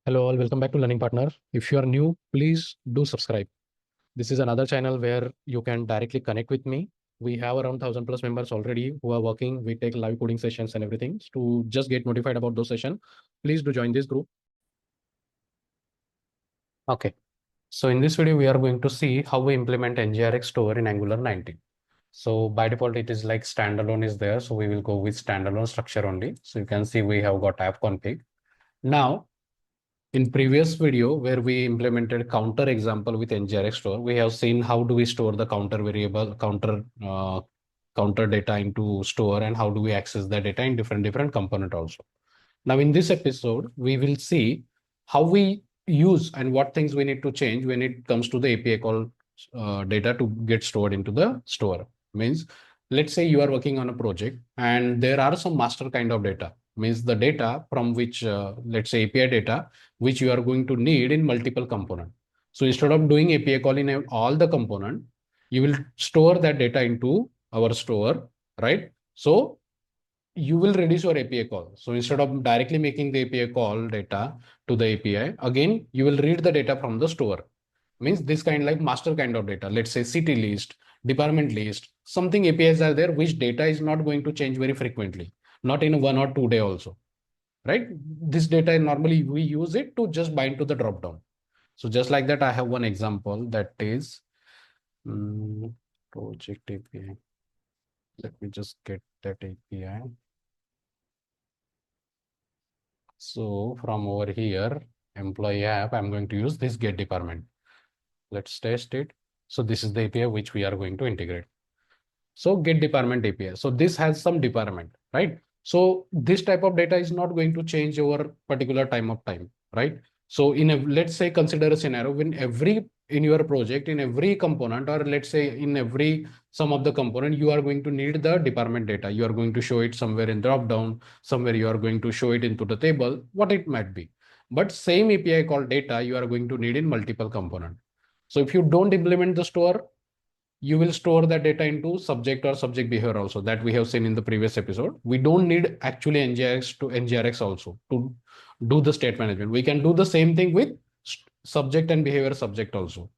Hello all, welcome back to Learning Partner. If you are new, please do subscribe. This is another channel where you can directly connect with me. We have around 1,000 plus members already who are working. We take live coding sessions and everything. To just get notified about those sessions, please do join this group. Okay. So in this video, we are going to see how we implement NgRx Store in Angular 19. So by default, it is like standalone is there. So we will go with standalone structure only. So you can see we have got app config. Now, in previous video where we implemented counter example with NgRx Store, we have seen how do we store the counter variable, counter data into store, and how do we access the data in different component also. Now in this episode, we will see how we use and what things we need to change when it comes to the API call data to get stored into the store. Means, let's say you are working on a project and there are some master kind of data. Means the data from which, let's say API data, which you are going to need in multiple component. So instead of doing API call in all the component, you will store that data into our store, right? So you will reduce your API call. So instead of directly making the API call data to the API, again, you will read the data from the store. Means this kind like master kind of data, let's say city list, department list, something APIs are there, which data is not going to change very frequently, not in 1 or 2 day also, right? This data normally we use it to just bind to the drop down. So just like that, I have one example that is project API. Let me just get that API. So from over here, employee app, I'm going to use this get department. Let's test it. So this is the API which we are going to integrate. So get department API. So this has some department, right? So this type of data is not going to change over particular time, right? So in a, let's say consider a scenario when every in your project, in every component, or let's say in every some of the component, you are going to need the department data. You are going to show it somewhere in drop down, somewhere you are going to show it into the table, what it might be. But same API called data, you are going to need in multiple component. So if you don't implement the store, you will store that data into subject or subject behavior also, that we have seen in the previous episode. We don't need actually NGRX to NGRX also to do the state management. We can do the same thing with subject and behavior subject also.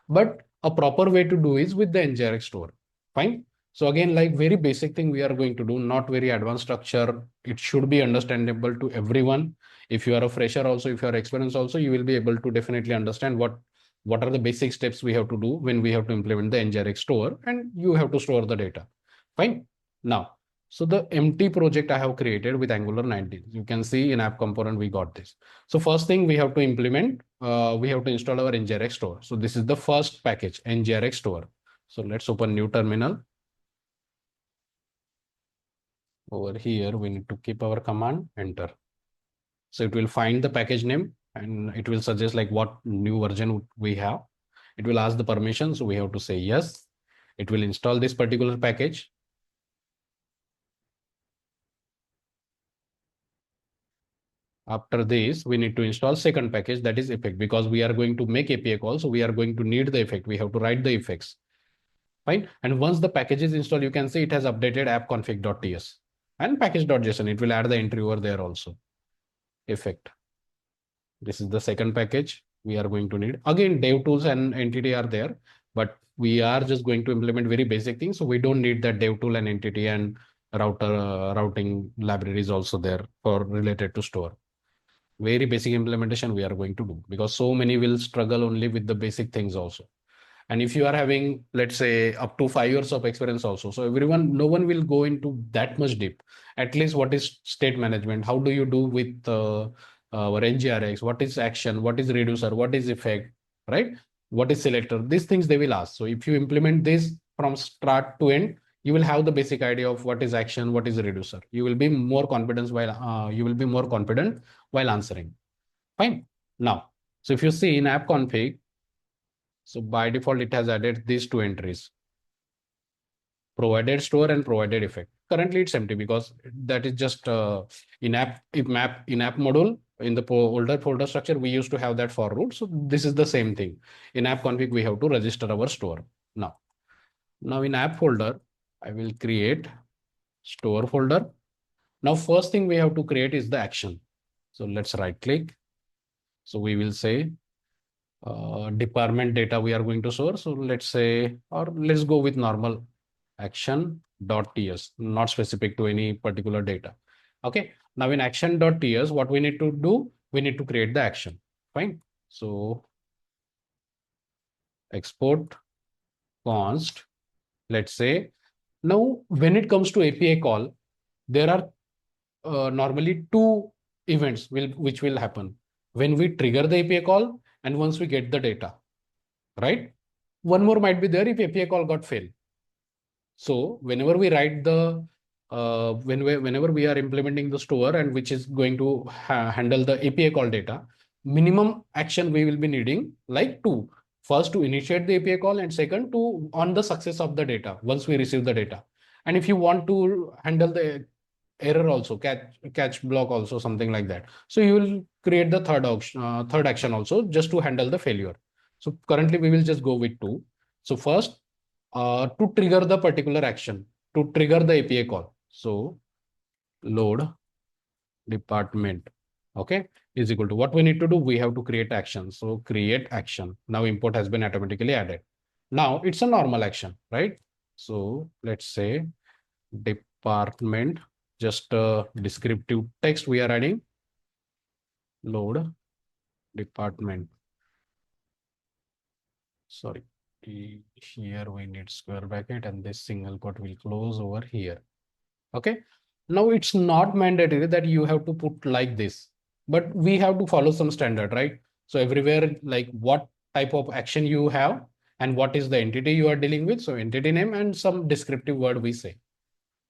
But a proper way to do is with the NgRx Store. Fine. So again, like very basic thing we are going to do, not very advanced structure. It should be understandable to everyone. If you are a fresher also, if you are experienced also, you will be able to definitely understand what are the basic steps we have to do when we have to implement the NgRx Store, and you have to store the data. Fine. Now, so the empty project I have created with Angular 19, you can see in app component, we got this. So first thing we have to implement, we have to install our NgRx Store. So this is the first package, NgRx Store. So let's open new terminal. Over here, we need to keep our command, enter. So it will find the package name and it will suggest like what new version we have. It will ask the permission. So we have to say yes. It will install this particular package. After this, we need to install second package, that is effect, because we are going to make API call. So we are going to need the effect. We have to write the effects. Fine. And once the package is installed, you can see it has updated app.config.ts and package.json. It will add the entry over there also. Effect. This is the second package we are going to need. Again, dev tools and entity are there, but we are just going to implement very basic things. So we don't need that dev tool and entity, and routing libraries also there for related to store. Very basic implementation we are going to do, because so many will struggle only with the basic things also. And if you are having, let's say, up to 5 years of experience also, so everyone, no one will go into that much deep. At least what is state management, how do you do with our NgRx, what is action, what is reducer, what is effect, right? What is selector? These things they will ask. So if you implement this from start to end, you will have the basic idea of what is action, what is reducer. You will be more confident while answering. Fine. Now, so if you see in app config, so by default, it has added these two entries, provided store and provided effect. Currently, it's empty because that is just in-app module. In the older folder structure, we used to have that for root. So this is the same thing. In app config, we have to register our store. Now in app folder, I will create store folder. Now, first thing we have to create is the action. So let's right click, So we will say department data we are going to store. So let's say, or let's go with normal action.ts, not specific to any particular data. Okay. Now in action.ts, what we need to do, we need to create the action. Fine. So export const, let's say, now when it comes to API call, there are normally two events which will happen when we trigger the API call and once we get the data, right? One more might be there if API call got failed. So whenever we write the whenever we are implementing the store and which is going to handle the API call data, minimum action we will be needing like two. First to initiate the API call and second to on the success of the data once we receive the data. And if you want to handle the error also, catch block also, something like that. So you will create the third action also just to handle the failure. So currently we will just go with two. So first, to trigger the particular action, to trigger the API call. So load department, okay, is equal to what we need to do. We have to create action. So create action. Now import has been automatically added. Now it's a normal action, right? So let's say department, just a descriptive text we are adding, load department. Sorry, here we need square bracket and this single quote will close over here. Okay. Now it's not mandatory that you have to put like this, but we have to follow some standard, right? So everywhere, like what type of action you have and what is the entity you are dealing with. So entity name and some descriptive word we say.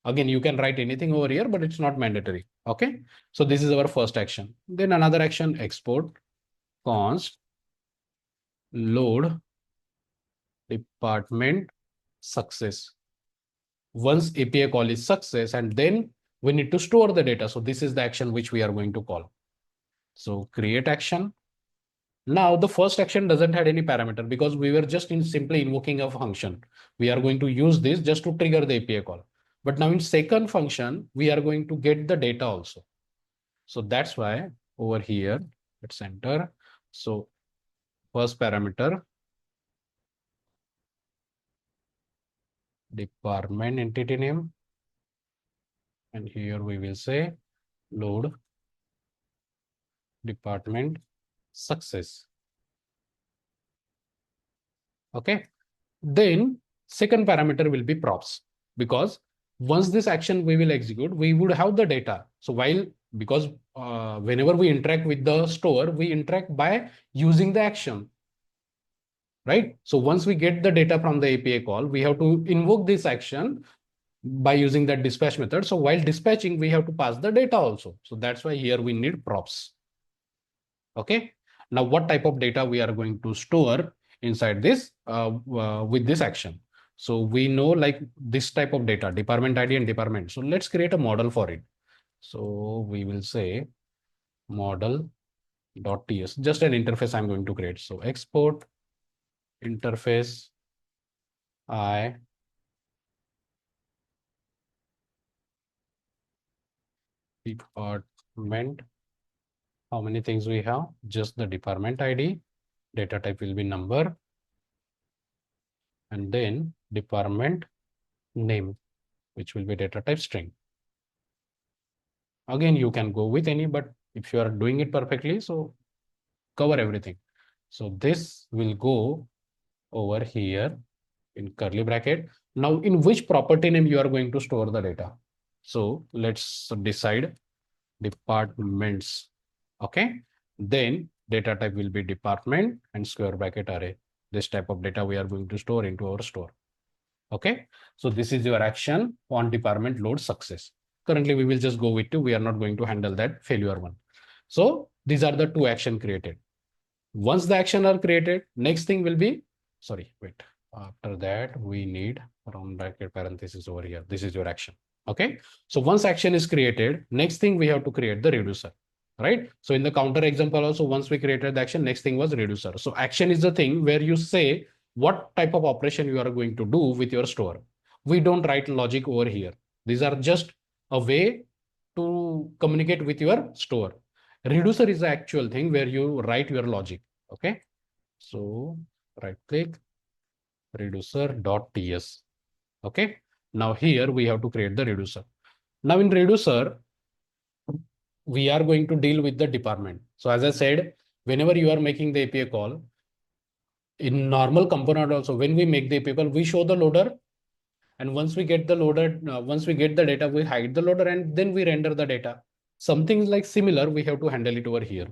Again, you can write anything over here, but it's not mandatory. Okay. So this is our first action. Then another action, export const load department success. Once API call is success, and then we need to store the data. So this is the action which we are going to call. So create action. Now the first action doesn't have any parameter because we were just simply invoking a function. We are going to use this just to trigger the API call. But now in second function, we are going to get the data also. So that's why over here, let's enter. So first parameter, department entity name. And here we will say load department success. Okay. Then second parameter will be props, because once this action we will execute, we would have the data. So while, because whenever we interact with the store, we interact by using the action, right? So once we get the data from the API call, we have to invoke this action by using that dispatch method. So while dispatching, we have to pass the data also. So that's why here we need props. Okay. Now what type of data we are going to store inside this with this action? So we know like this type of data, department ID and department. So let's create a model for it. So we will say model.ts, just an interface I'm going to create. So export interface I department. How many things we have? Just the department ID. Data type will be number. And then department name, which will be data type string. Again, you can go with any, but if you are doing it perfectly, so cover everything. So this will go over here in curly bracket. Now, in which property name you are going to store the data? So let's decide departments. Okay. Then data type will be department and square bracket array. This type of data we are going to store into our store. Okay. So this is your action on department load success. Currently, we will just go with two. We are not going to handle that failure one. So these are the two action created. Once the action are created, next thing will be, sorry, wait. After that, we need round bracket parenthesis over here. This is your action. Okay. So once action is created, next thing we have to create the reducer, right? So in the counter example also, once we created the action, next thing was reducer. So action is the thing where you say what type of operation you are going to do with your store. We don't write logic over here. These are just a way to communicate with your store. Reducer is the actual thing where you write your logic. Okay. So right click, reducer.ts. Okay. Now here we have to create the reducer. Now in reducer, we are going to deal with the department. So as I said, whenever you are making the API call, in normal component also, when we make the API call, we show the loader. And once we get the loader, once we get the data, we hide the loader and then we render the data. Something like similar, we have to handle it over here.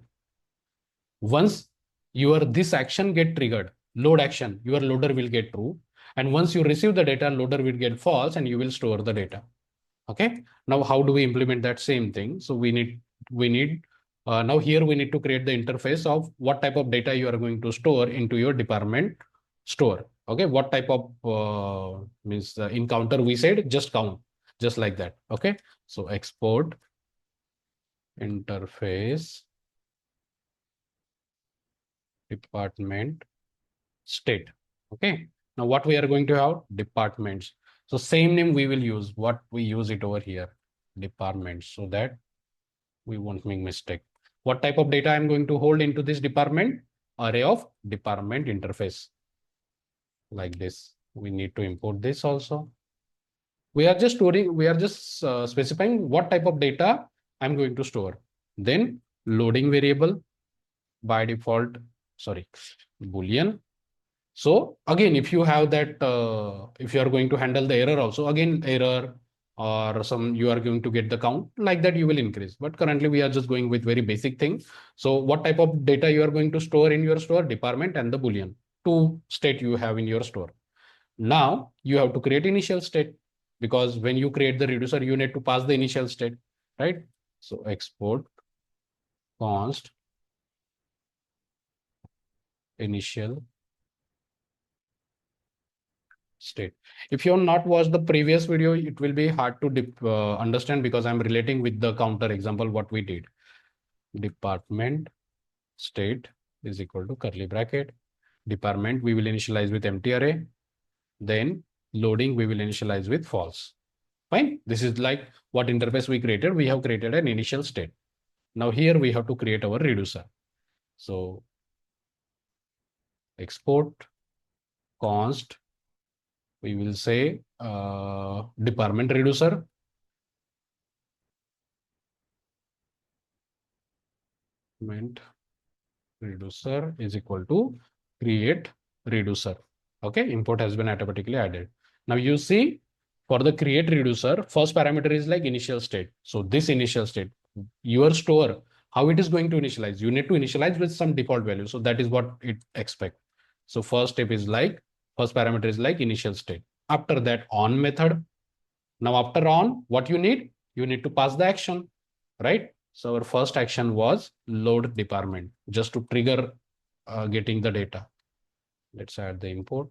Once your this action get triggered, load action, your loader will get true. And once you receive the data, loader will get false and you will store the data. Okay. Now, how do we implement that same thing? So we need now here we need to create the interface of what type of data you are going to store into your department store. Okay. What type of means in counter we said just count, just like that. Okay. So export interface department state. Okay. Now what we are going to have departments. So same name we will use what we use it over here departments so that we won't make mistake. What type of data I'm going to hold into this department? Array of department interface like this. We need to import this also. We are just storing, we are just specifying what type of data I'm going to store. Then loading variable by default, sorry, Boolean. So again, if you have that, if you are going to handle the error also, again, error or some, you are going to get the count like that, you will increase. But currently we are just going with very basic thing. So what type of data you are going to store in your store? Department and the Boolean, two state you have in your store. Now you have to create initial state because when you create the reducer, you need to pass the initial state, right? So export const initial state. If you have not watched the previous video, it will be hard to understand because I'm relating with the counter example what we did. Department state is equal to curly bracket. Department we will initialize with empty array. Then loading we will initialize with false. Fine. This is like what interface we created. We have created an initial state. Now here we have to create our reducer. So export const, we will say department reducer. Reducer is equal to create reducer. Okay, import has been automatically added. Now you see for the create reducer, first parameter is like initial state. So this initial state, your store, how it is going to initialize? You need to initialize with some default value. So that is what it expects. So first step is like, first parameter is like initial state. After that on method. Now after on, what you need? You need to pass the action, right? So our first action was load department just to trigger getting the data. Let's add the import.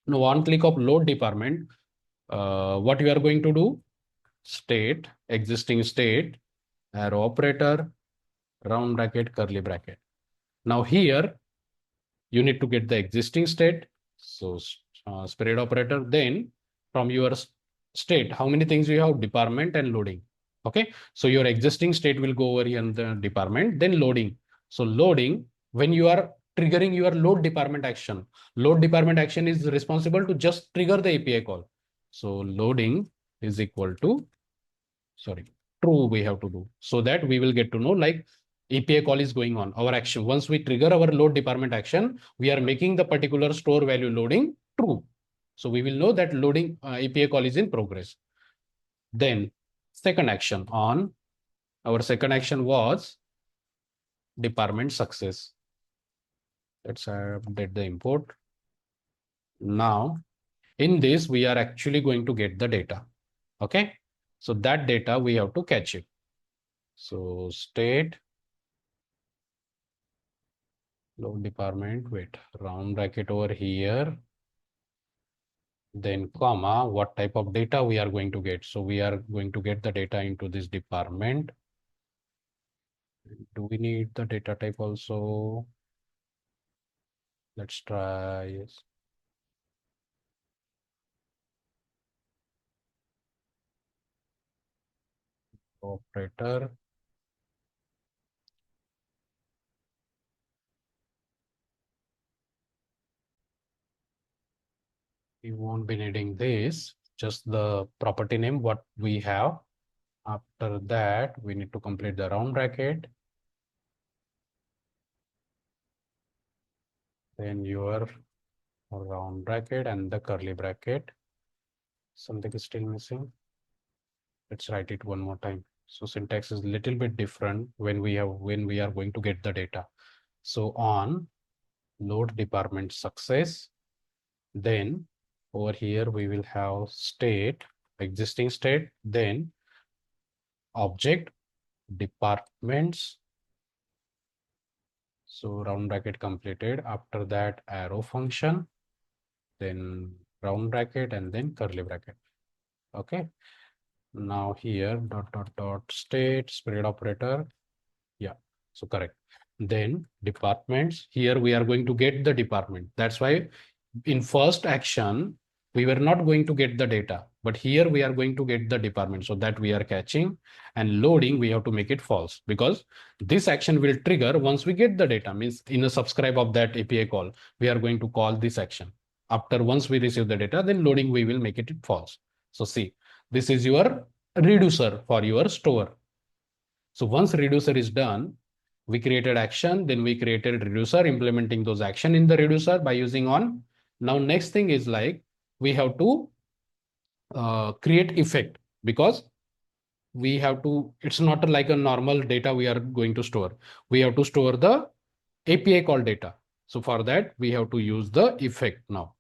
Now one click of load department, what we are going to do? State, existing state, arrow operator, round bracket, curly bracket. Now here you need to get the existing state. So spread operator, then from your state, how many things you have? Department and loading. Okay. So your existing state will go over here in the department, then loading. So loading, when you are triggering your load department action is responsible to just trigger the API call. So loading is equal to, sorry, true we have to do so that we will get to know like API call is going on. Our action, once we trigger our load department action, we are making the particular store value loading true. So we will know that loading API call is in progress. Then second action on, our second action was department success. Let's update the import. Now in this, we are actually going to get the data. Okay. So that data, we have to catch it. So state load department, wait, round bracket over here, then comma, what type of data we are going to get. So we are going to get the data into this department. Do we need the data type also? Let's try operator. we won't be needing this, just the property name, what we have. After that, we need to complete the round bracket. Then your round bracket and the curly bracket. Something is still missing. Let's write it one more time. So syntax is a little bit different when we are going to get the data. So on load department success, then over here we will have state, existing state, then object departments. So round bracket completed. After that arrow function, then round bracket and then curly bracket. Okay. Now here dot state spread operator. Yeah, so correct. Then departments, here we are going to get the department. That's why in first action, we were not going to get the data, but here we are going to get the department. So that we are catching, and loading, we have to make it false, because this action will trigger once we get the data. Means in a subscribe of that API call, we are going to call this action. After once we receive the data, then loading, we will make it false. So see, this is your reducer for your store. So once reducer is done, we created action, then we created reducer, implementing those action in the reducer by using on. Now next thing is like, we have to create effect, because we have to, it's not like a normal data we are going to store. We have to store the API call data. So for that, we have to use the effect now.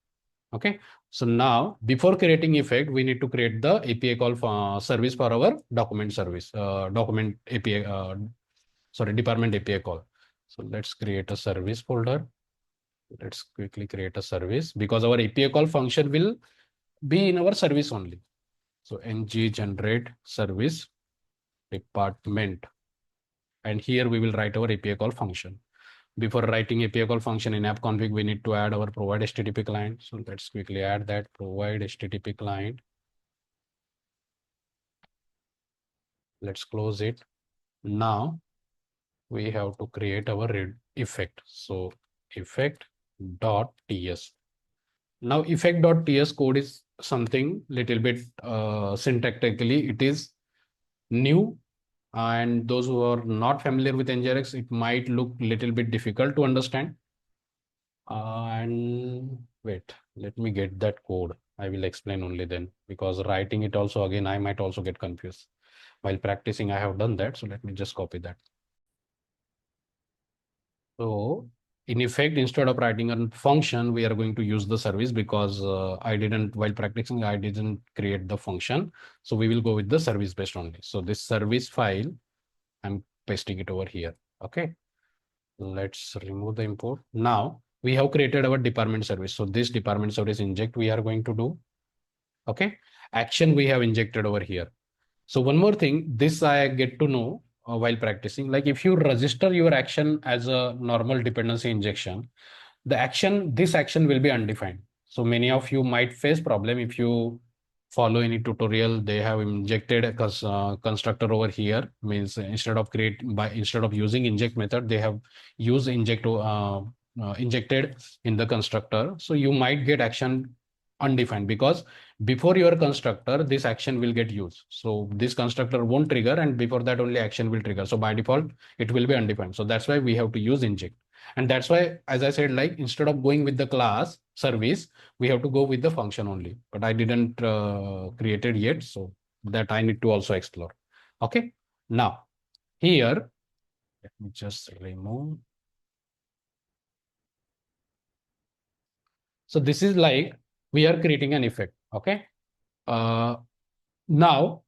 Okay. So now before creating effect, we need to create the API call for service for our document service, document API, sorry, department API call. So let's create a service folder. Let's quickly create a service, because our API call function will be in our service only. So ng generate service department. And here we will write our API call function. Before writing API call function in app config, we need to add our provide HTTP client. So let's quickly add that provide HTTP client. Let's close it. Now we have to create our effect. So effect.ts. Now effect.ts code is something little bit syntactically, it is new. And those who are not familiar with NgRx, it might look little bit difficult to understand. And wait, let me get that code. I will explain only then, because writing it also again, I might also get confused. While practicing, I have done that. So let me just copy that. So in effect, instead of writing a function, we are going to use the service, because while practicing, I didn't create the function. So we will go with the service based only. So this service file, I'm pasting it over here. Okay. Let's remove the import. Now we have created our department service. So this department service inject we are going to do. Okay. Action we have injected over here. So one more thing, this I get to know while practicing, like if you register your action as a normal dependency injection, this action will be undefined. So many of you might face problem if you follow any tutorial, they have injected a constructor over here. Means instead of using inject method, they have used injected in the constructor. So you might get action undefined, because before your constructor, this action will get used. So this constructor won't trigger, and before that only action will trigger. So by default, it will be undefined. So that's why we have to use inject. And that's why, as I said, like instead of going with the class service, we have to go with the function only. But I didn't create it yet. So that I need to also explore. Okay. Now here, let me just remove. So this is like we are creating an effect. Okay. Now,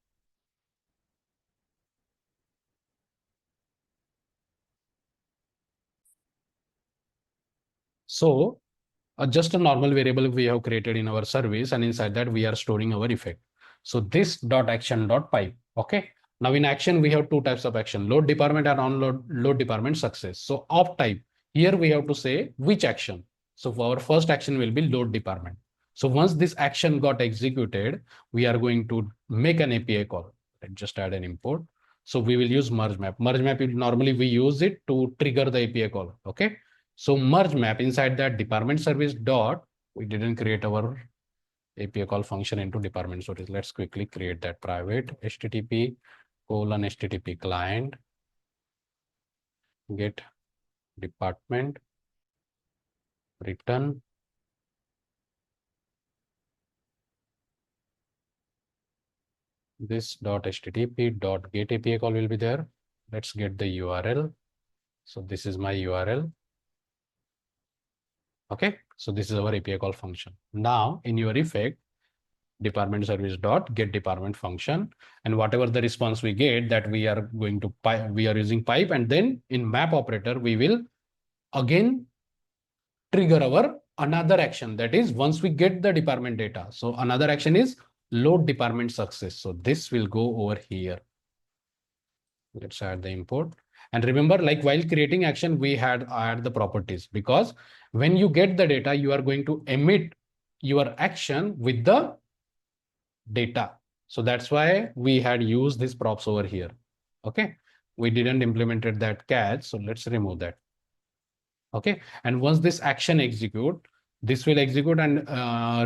so just a normal variable we have created in our service, and inside that we are storing our effect. So this dot action dot pipe. Okay. Now in action, we have two types of action, load department and onload load department success. So of type, here we have to say which action. So for our first action will be load department. So once this action got executed, we are going to make an API call. Let's just add an import. So we will use merge map. Merge map, normally we use it to trigger the API call. Okay. So merge map, inside that department service dot, we didn't create our API call function into department storage. Let's quickly create that. Private HTTP:/HTTP client get department return this .http.get API call will be there. Let's get the URL. So this is my URL. Okay, so this is our API call function. Now in your effect, department service dot get department function, and whatever the response we get, that we are going to pipe, we are using pipe, and then in map operator we will again trigger our another action, that is once we get the department data. So another action is load department success. So this will go over here. Let's add the import. And remember, like while creating action, we had add the properties, because when you get the data, you are going to emit your action with the data. So that's why we had used these props over here. Okay, we didn't implemented that catch, so let's remove that. Okay, and once this action execute, this will execute, and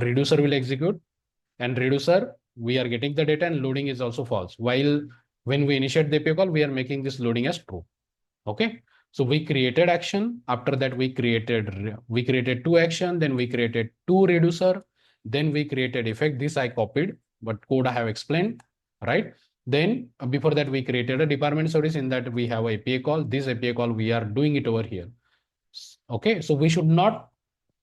reducer will execute, and reducer, we are getting the data, and loading is also false. While when we initiate the API call, we are making this loading as true. Okay, so we created action. After that, we created two action, then we created two reducer, then we created effect. This I copied, but code I have explained, right? Then before that, we created a department service. In that we have API call. This API call we are doing it over here. Okay, so we should not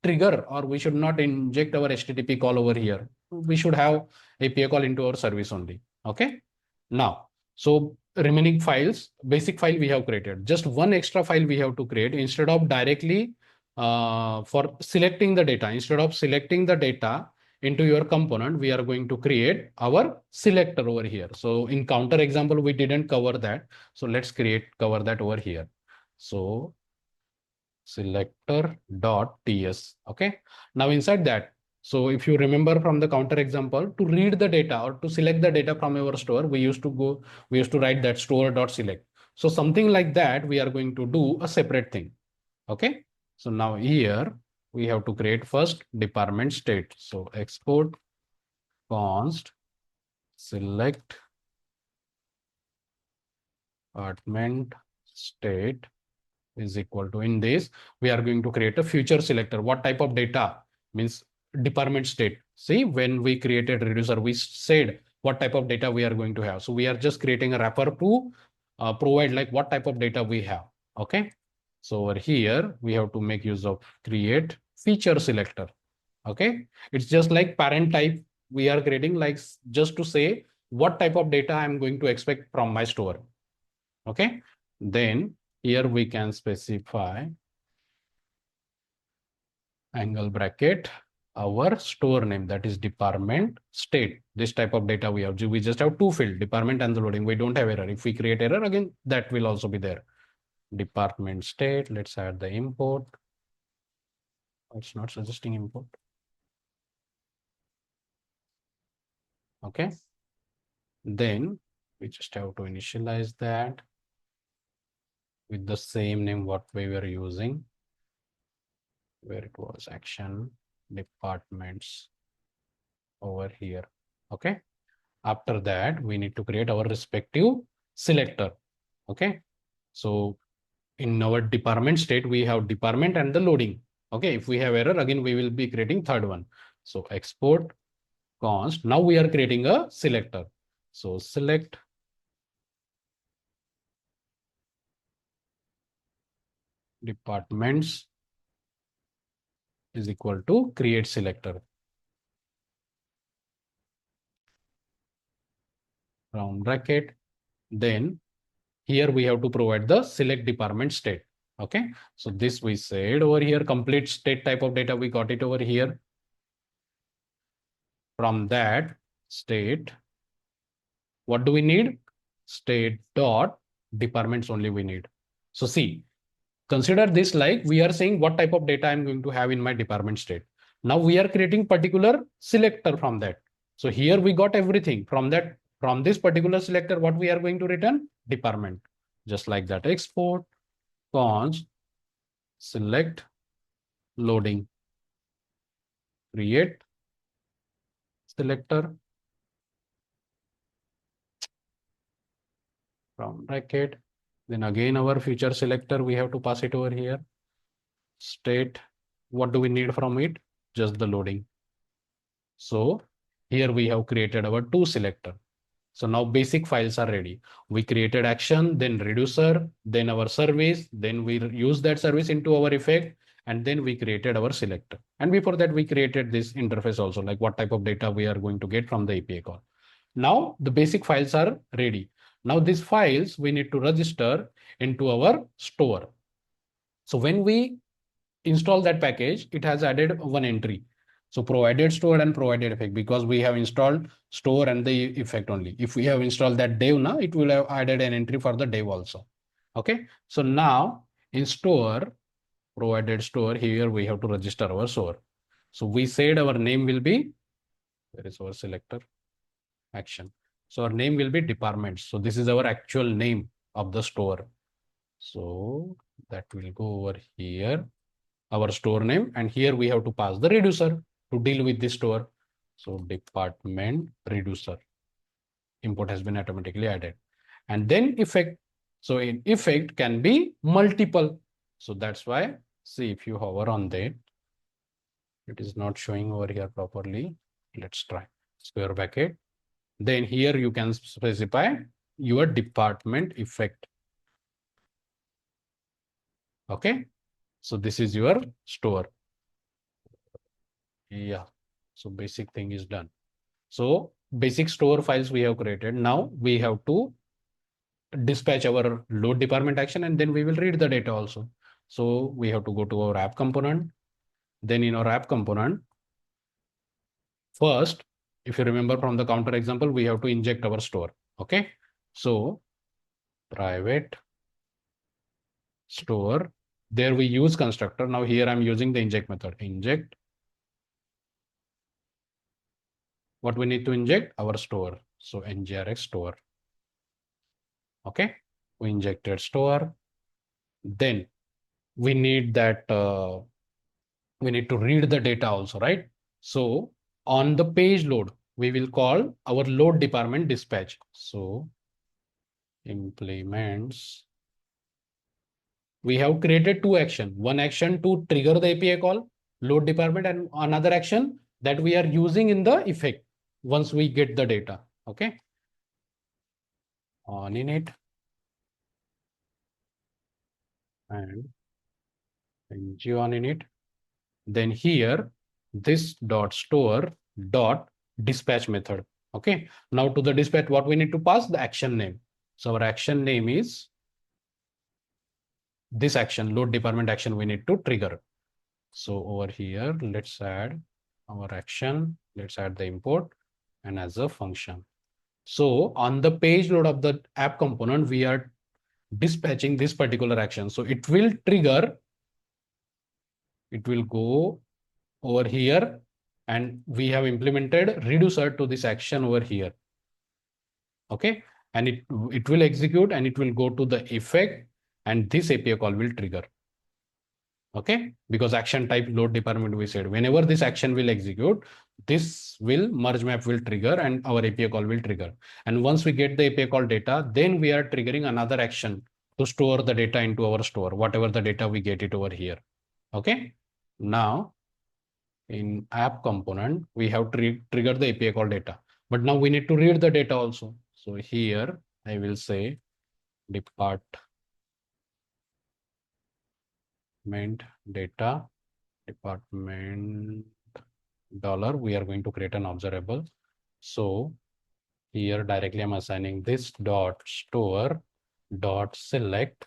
trigger, or we should not inject our HTTP call over here. We should have API call into our service only. Okay, now, so remaining files, basic file we have created. Just one extra file we have to create. Instead of directly for selecting the data, instead of selecting the data into your component, we are going to create our selector over here. So in counter example, we didn't cover that. So let's cover that over here. So selector.ts. Okay, now inside that, so if you remember from the counter example, to read the data or to select the data from our store, we used to write that store.select. So something like that, we are going to do a separate thing. Okay, so now here we have to create first department state. So export const select department state is equal to, in this we are going to create a future selector. What type of data? Means department state. See, when we created reducer, we said what type of data we are going to have. So we are just creating a wrapper to provide like what type of data we have. Okay, so over here we have to make use of create feature selector. Okay, it's just like parent type we are creating, like just to say what type of data I'm going to expect from my store. Okay, then here we can specify angle bracket our store name, that is department state. This type of data we have. We just have two field, department and the loading. We don't have error. If we create error again, that will also be there. Department state. Let's add the import. It's not suggesting import. Okay. Then we just have to initialize that with the same name what we were using, where it was action departments over here. Okay, after that we need to create our respective selector. Okay, so in our department state we have department and the loading. Okay, if we have error again, we will be creating third one. So export const, now we are creating a selector. So select departments is equal to create selector. Round bracket. Then here we have to provide the select department state. Okay, so this we said over here, complete state type of data, we got it over here. From that state, what do we need? State dot departments only we need. So see, consider this like we are saying what type of data I'm going to have in my department state. Now we are creating particular selector from that. So here we got everything from that. From this particular selector, what we are going to return? Department. Just like that, export const select loading, create selector from bracket. Then again our future selector, we have to pass it over here. State, what do we need from it? Just the loading. So here we have created our two selector. So now basic files are ready. We created action, then reducer, then our service, then we use that service into our effect, and then we created our selector. And before that, we created this interface also, like what type of data we are going to get from the API call. Now the basic files are ready. Now these files we need to register into our store. So when we install that package, it has added one entry. So provided store and provided effect, because we have installed store and the effect only. If we have installed that dev now, it will have added an entry for the dev also. Okay. So now in store, provided store, here we have to register our store. So we said our name will be, where is our selector? Action. So our name will be departments. So this is our actual name of the store. So that will go over here, our store name, and here we have to pass the reducer to deal with the store. So department reducer import has been automatically added, and then effect. So in effect can be multiple. So that's why, see, if you hover on that, it is not showing over here properly. Let's try square bracket. Then here you can specify your department effect. Okay. So this is your store. Yeah. So basic thing is done. So basic store files we have created. Now we have to dispatch our load department action, and then we will read the data also. So we have to go to our app component. Then in our app component, first, if you remember from the counter example, we have to inject our store. Okay. So private store, there we use constructor. Now here I'm using the inject method. Inject. What we need to inject? Our store. So NgRx store. Okay. We injected store. Then we need that, we need to read the data also, right? So on the page load, we will call our load department dispatch. So implements, we have created two action, one action to trigger the API call, load department, and another action that we are using in the effect once we get the data. Okay. On init and ng on init. Then here, this dot store dot dispatch method. Okay. Now to the dispatch, what we need to pass? The action name. So our action name is this action, load department action we need to trigger. So over here, let's add our action. Let's add the import and as a function. So on the page load of the app component, we are dispatching this particular action. So it will trigger, it will go over here, and we have implemented reducer to this action over here. Okay. And it will execute and it will go to the effect, and this API call will trigger. Okay. Because action type load department, we said whenever this action will execute, this will merge map will trigger and our API call will trigger. And once we get the API call data, then we are triggering another action to store the data into our store, whatever the data we get it over here. Okay. Now in app component, we have triggered the API call data, but now we need to read the data also. So here I will say department data, department dollar, we are going to create an observable. So here directly I'm assigning this dot store dot select.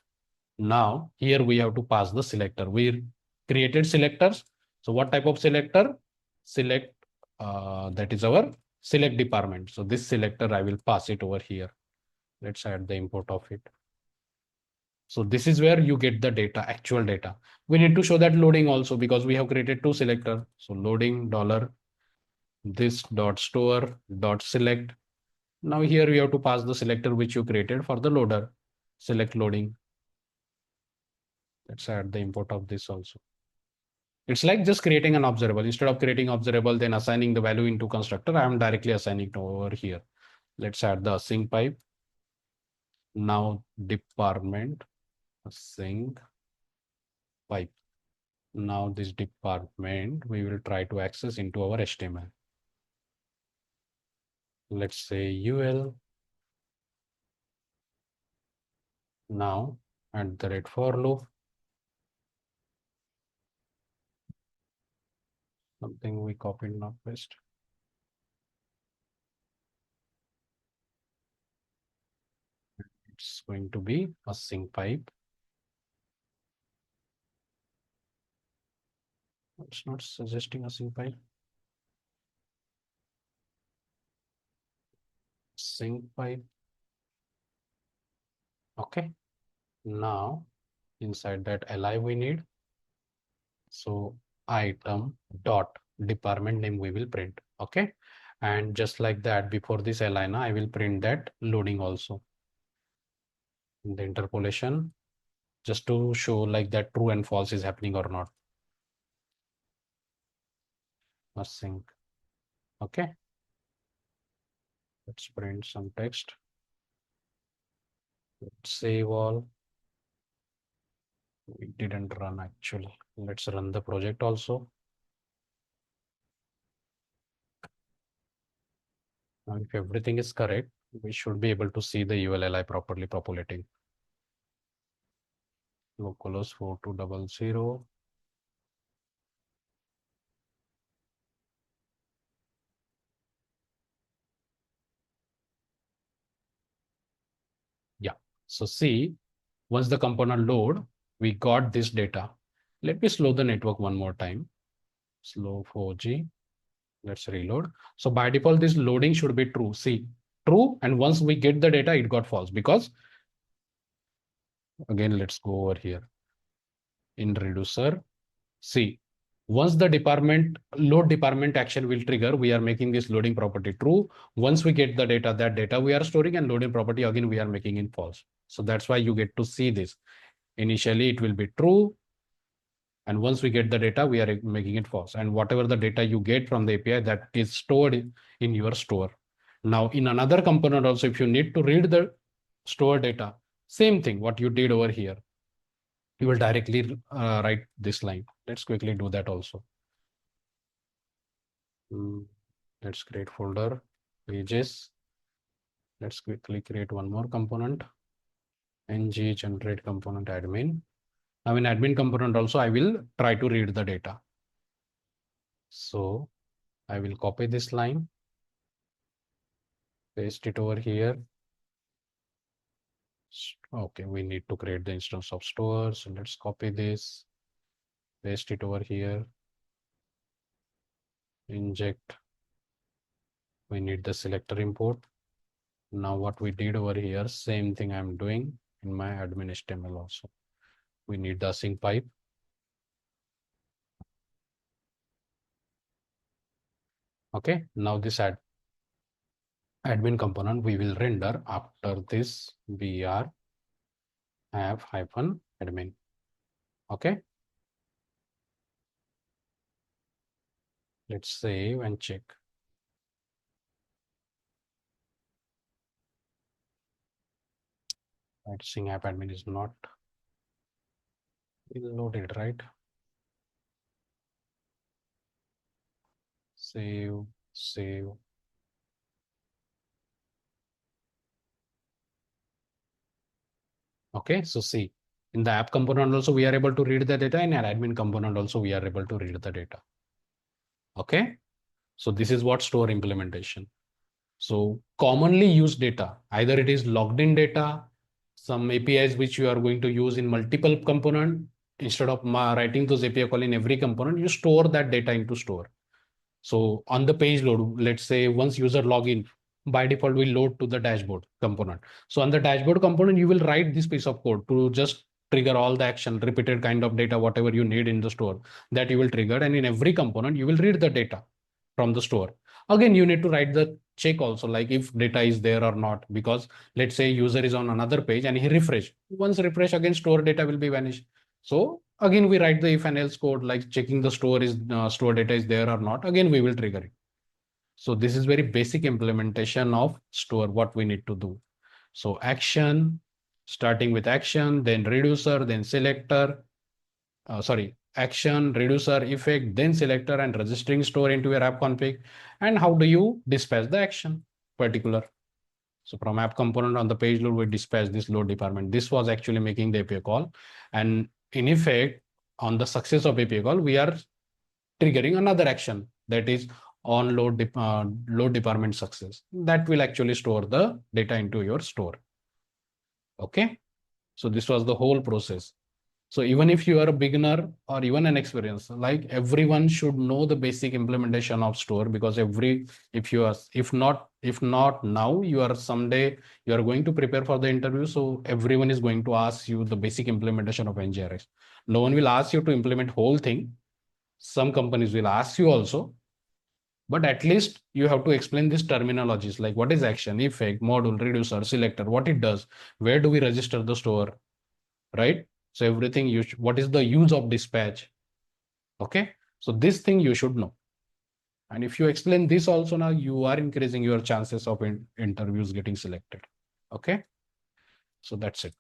Now here we have to pass the selector. We created selectors. So what type of selector? Select, that is our select department. So this selector, I will pass it over here. Let's add the import of it. So this is where you get the data, actual data. We need to show that loading also, because we have created two selector. So loading dollar this dot store dot select. Now here we have to pass the selector which you created for the loader. Select loading. Let's add the import of this also. It's like just creating an observable. Instead of creating observable, then assigning the value into constructor, I am directly assigning it over here. Let's add the async pipe. Now department async pipe. Now this department, we will try to access into our HTML. Let's say UL. Now at the rate for loop. Something we copied, not paste. It's going to be async pipe. It's not suggesting async pipe. Sync pipe. Okay. Now inside that li we need. So item dot department name we will print. Okay. And just like that, before this li, I will print that loading also. In the interpolation, just to show like that true and false is happening or not. Async. Okay. Let's print some text. Let's save all. We didn't run actually. Let's run the project also. Now, if everything is correct, we should be able to see the ULLI properly populating. Localhost 4200. Yeah. So see, once the component load, we got this data. Let me slow the network one more time. Slow 4G. Let's reload. So by default, this loading should be true. See, true. And once we get the data, it got false because again, let's go over here in reducer. See, once the department load department action will trigger, we are making this loading property true. Once we get the data, that data we are storing, and loading property again we are making in false. So that's why you get to see this. Initially it will be true, and once we get the data, we are making it false. And whatever the data you get from the API, that is stored in your store. Now in another component also, if you need to read the store data, same thing what you did over here, you will directly write this line. Let's quickly do that also. Let's create folder pages. Let's quickly create one more component. Ng generate component admin. Now in admin component also, I will try to read the data. So I will copy this line, paste it over here. Okay, we need to create the instance of store. So let's copy this, paste it over here, inject. We need the selector import. Now what we did over here, same thing I'm doing in my admin HTML also. We need the async pipe. Okay, now this admin component we will render after this br app hyphen admin. Okay, let's save and check. Right, Sing app admin is not loaded, right? Save, save. Okay, so see, in the app component also we are able to read the data, and in admin component also we are able to read the data. Okay, so this is what store implementation. So commonly used data, either it is logged in data, some APIs which you are going to use in multiple component. Instead of writing those API call in every component, you store that data into store. So on the page load, let's say once user login, by default will load to the dashboard component. So on the dashboard component, you will write this piece of code to just trigger all the action, repeated kind of data, whatever you need in the store, that you will trigger. And in every component, you will read the data from the store. Again, you need to write the check also, like if data is there or not, because let's say user is on another page and he refresh. Once refresh, again store data will be vanished. So Again, we write the if and else code, like checking the store data is there or not. Again, we will trigger it. So this is very basic implementation of store, what we need to do. So action, starting with action, then reducer, then selector, action, reducer, effect, then selector, and registering store into your app config. And how do you dispatch the action particular? So from app component on the page load, we dispatch this load department. This was actually making the API call. And in effect, on the success of API call, we are triggering another action, that is on load department success. That will actually store the data into your store. Okay. So this was the whole process. So even if you are a beginner or even an experienced, like everyone should know the basic implementation of store, because if not now, you are someday you are going to prepare for the interview. So everyone is going to ask you the basic implementation of NgRx. No one will ask you to implement whole thing. Some companies will ask you also, but at least you have to explain these terminologies, like what is action, effect, module, reducer, selector, what it does, where do we register the store, right? So everything what is the use of dispatch? Okay. So this thing you should know. And if you explain this also, now you are increasing your chances of interviews getting selected. Okay. So that's it.